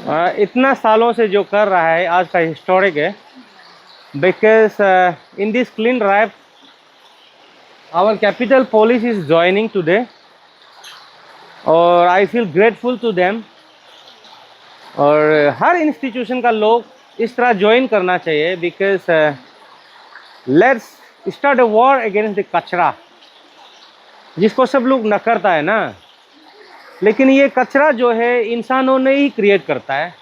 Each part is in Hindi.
इतना सालों से जो कर रहा है आज का हिस्टोरिक है, because in this clean drive our capital police is joining today और I feel grateful to them. और हर इंस्टीट्यूशन का लोग इस तरह ज्वाइन करना चाहिए, because let's start a war against the कचरा, जिसको सब लोग नकारता है ना, लेकिन ये कचरा जो है इंसानों ने ही क्रिएट करता है।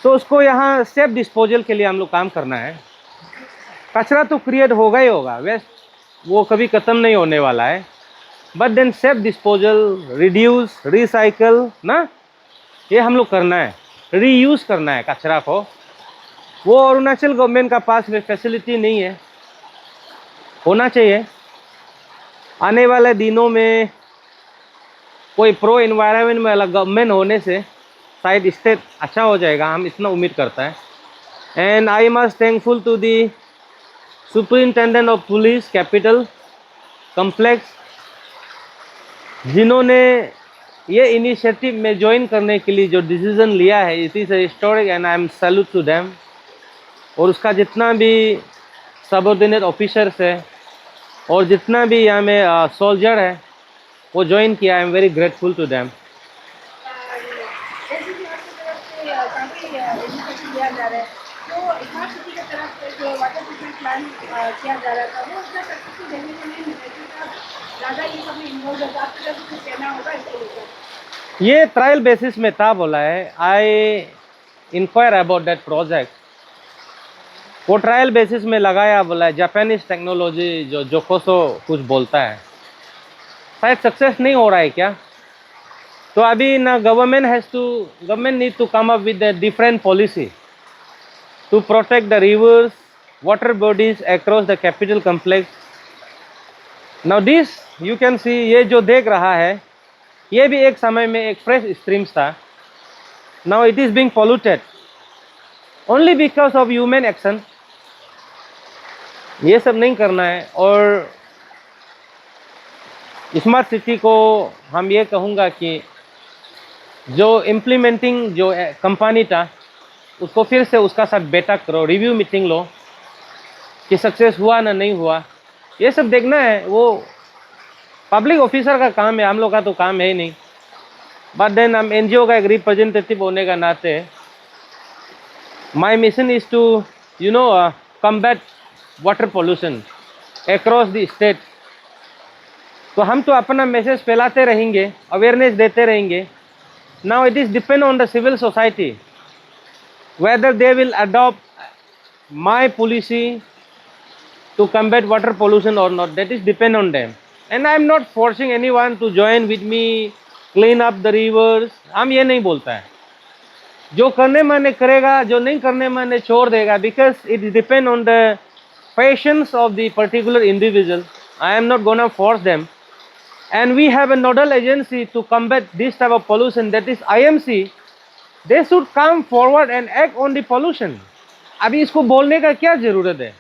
तो उसको यहाँ सेफ डिस्पोजल के लिए हम लोग काम करना है। कचरा तो क्रिएट होगा ही होगा, वेस्ट वो कभी ख़त्म नहीं होने वाला है, but then safe disposal, reduce, recycle ना, ये हम लोग करना है। रीयूज़ करना है कचरा को। वो अरुणाचल गवर्नमेंट का पास में फैसिलिटी नहीं है, होना चाहिए। आने वाले दिनों में कोई प्रो इन्वायरमेंट में अलग गवर्नमेंट होने से शायद स्टेट अच्छा हो जाएगा, हम इतना उम्मीद करता है। And I must thankful to the superintendent of police capital complex, जिन्होंने ये इनिशिएटिव में ज्वाइन करने के लिए जो डिसीज़न लिया है, it is historic and I am salute to them. और उसका जितना भी सबऑर्डिनेट ऑफिसर्स है और जितना भी यहाँ में सोल्जर है वो ज्वाइन किया, I am very grateful to them. ये ट्रायल बेसिस में था बोला है। I inquire about that project, वो ट्रायल बेसिस में लगाया बोला है। जापानीज टेक्नोलॉजी जो जोकोसो कुछ बोलता है, शायद सक्सेस नहीं हो रहा है क्या। तो अभी ना government need to come up with a different policy to protect the rivers, water bodies across the capital complex. Now this you can see, ये जो देख रहा है ये भी एक समय में एक फ्रेश स्ट्रीम्स था। Now it is being polluted only because of human action. ये सब नहीं करना है। और स्मार्ट सिटी को हम ये कहूँगा कि जो इम्प्लीमेंटिंग जो कंपनी था उसको फिर से उसका साथ बैठक करो, रिव्यू मीटिंग लो कि सक्सेस हुआ ना नहीं हुआ, ये सब देखना है। वो पब्लिक ऑफिसर का काम है, हम लोग का तो काम है ही नहीं। बट देन हम एनजीओ का एक रिप्रेजेंटेटिव होने का नाते my mission is to combat water pollution across the state. तो हम तो अपना मैसेज फैलाते रहेंगे, अवेयरनेस देते रहेंगे। Now it is depend on the civil society whether they will adopt my policy to combat water pollution or not. That is depend on them, and I am not forcing anyone to join with me clean up the rivers. हम ये नहीं बोलता है, जो करने माने करेगा, जो नहीं करने माने छोड़ देगा, because it depend on the patience of the particular individual. I am not gonna force them. And we have a nodal agency to combat this type of pollution, that is IMC. They should come forward and act on the pollution. अभी इसको बोलने का क्या ज़रूरत है।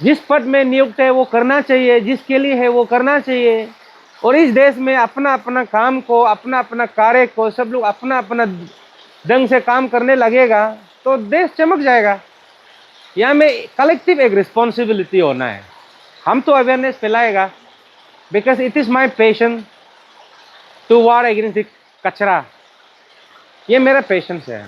जिस पद में नियुक्त है वो करना चाहिए, जिसके लिए है वो करना चाहिए। और इस देश में अपना अपना काम को, अपना अपना कार्य को सब लोग अपना अपना ढंग से काम करने लगेगा तो देश चमक जाएगा। यहाँ में कलेक्टिव एक रिस्पॉन्सिबिलिटी होना है। हम तो awareness फैलाएगा, because it is my passion to war against the कचरा, ये मेरा पेशेंस है।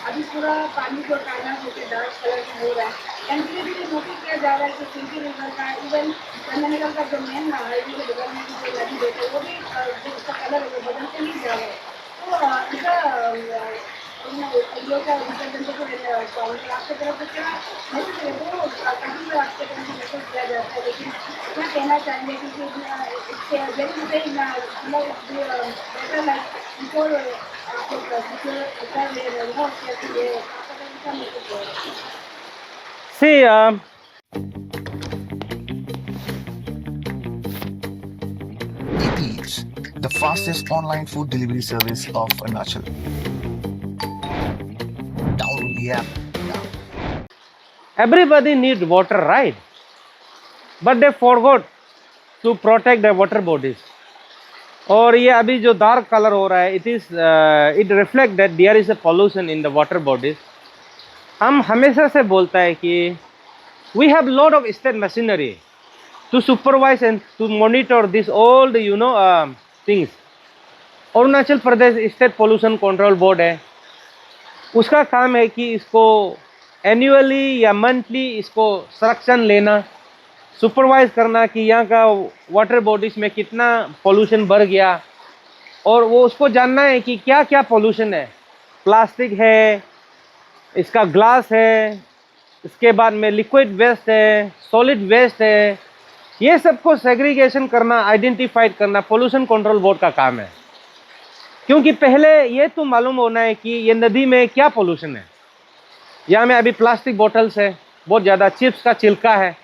अभी पूरा पानी जो काला होकर डार्क कलर का हो रहा है, एंड धीरे-धीरे नोटिस किया जा रहा है कि सिंधी रिवर का, इवन चंदननगर का जो मेन हाईवे के बगल में जो नदी देते वो भी जो उसका कलर है वो बदलते नहीं जा रहा है। तो इसका का रिप्रेजेंटेटिव आपकी तरफ से क्या मैसेज है, वो काफ़ी बार आपके तरफ से मैसेज दिया जाता है, लेकिन क्या कहना चाहेंगे क्योंकि इससे वेरी बेटर लाइक बिफोर आप लोग कर ले रहे हो कैसे ये आपका मैसेज है? See, Eats, the fastest online food delivery service of Arunachal. Download the app Everybody needs water, right? But they forgot to protect their water bodies. और ये अभी जो डार्क कलर हो रहा है, it reflect that there is a pollution in the water bodies. हम हमेशा से बोलता है कि we have lot of state machinery to supervise and to monitor this all the things. Arunachal Pradesh state pollution control board है, उसका काम है कि इसको एनुअली या मंथली इसको संरक्षण लेना, सुपरवाइज करना कि यहाँ का वाटर बॉडीज में कितना पोल्यूशन बढ़ गया, और वो उसको जानना है कि क्या क्या पोल्यूशन है, प्लास्टिक है, इसका ग्लास है, इसके बाद में लिक्विड वेस्ट है, सॉलिड वेस्ट है, ये सबको सेग्रीगेशन करना, आइडेंटिफाइड करना पोल्यूशन कंट्रोल बोर्ड का काम है। क्योंकि पहले ये तो मालूम होना है कि ये नदी में क्या पोल्यूशन है। यहाँ में अभी प्लास्टिक बोतल्स है, बहुत ज़्यादा, चिप्स का छिलका है,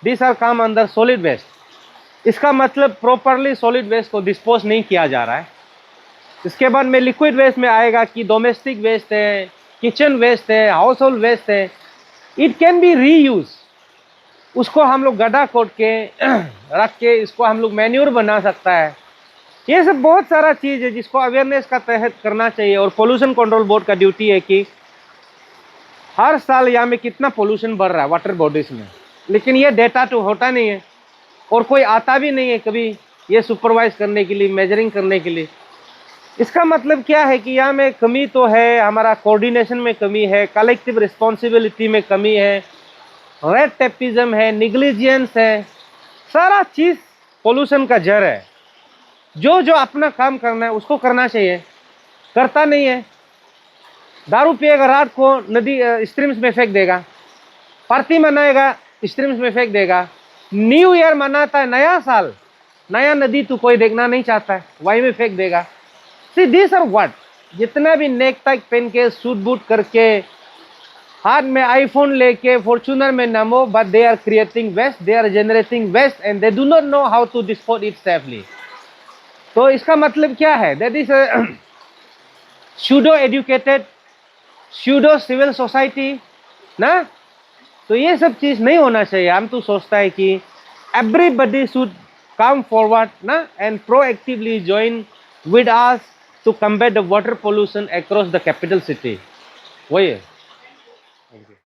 दिस आर काम अंदर सॉलिड वेस्ट। इसका मतलब प्रॉपरली सॉलिड वेस्ट को डिस्पोज नहीं किया जा रहा है। इसके बाद में लिक्विड वेस्ट में आएगा कि डोमेस्टिक वेस्ट है, किचन वेस्ट है, हाउस होल्ड वेस्ट है, इट कैन बी रीयूज। उसको हम लोग गड्ढा खोद के रख के इसको हम लोग मैन्योर बना सकता है। ये सब बहुत सारा चीज़ है जिसको अवेयरनेस का तहत करना चाहिए। और पोल्यूशन कंट्रोल बोर्ड का ड्यूटी है कि हर साल यहाँ में कितना पोल्यूशन बढ़ रहा है वाटर बॉडीज़ में, लेकिन ये डेटा तो होता नहीं है और कोई आता भी नहीं है कभी ये सुपरवाइज करने के लिए, मेजरिंग करने के लिए। इसका मतलब क्या है कि यहाँ में कमी तो है, हमारा कोऑर्डिनेशन में कमी है, कलेक्टिव रिस्पॉन्सिबिलिटी में कमी है, रेड टेपिज्म है, निग्लिजेंस है, सारा चीज़ पोल्यूशन का जड़ है। जो जो अपना काम करना है उसको करना चाहिए, करता नहीं है। दारू पिएगा, रात को नदी स्ट्रीम्स में फेंक देगा, पार्टी मनाएगा स्ट्रीम्स में फेंक देगा, न्यू ईयर मनाता है, नया साल, नया नदी तो कोई देखना नहीं चाहता है, वहीं में फेंक देगा। सी दिस आर व्हाट, जितना भी नेक तक पहन के सूट बूट करके हाथ में आईफोन लेके फॉर्च्यूनर में नमो, but they are creating waste, they are generating waste and they do not know how to dispose it safely. तो इसका मतलब क्या है? That is pseudo educated, pseudo civil society ना। तो ये सब चीज़ नहीं होना चाहिए। हम तो सोचता है कि एवरीबडी शुड कम फॉरवर्ड ना and proactively join with us to combat the water pollution across the capital city. वही है।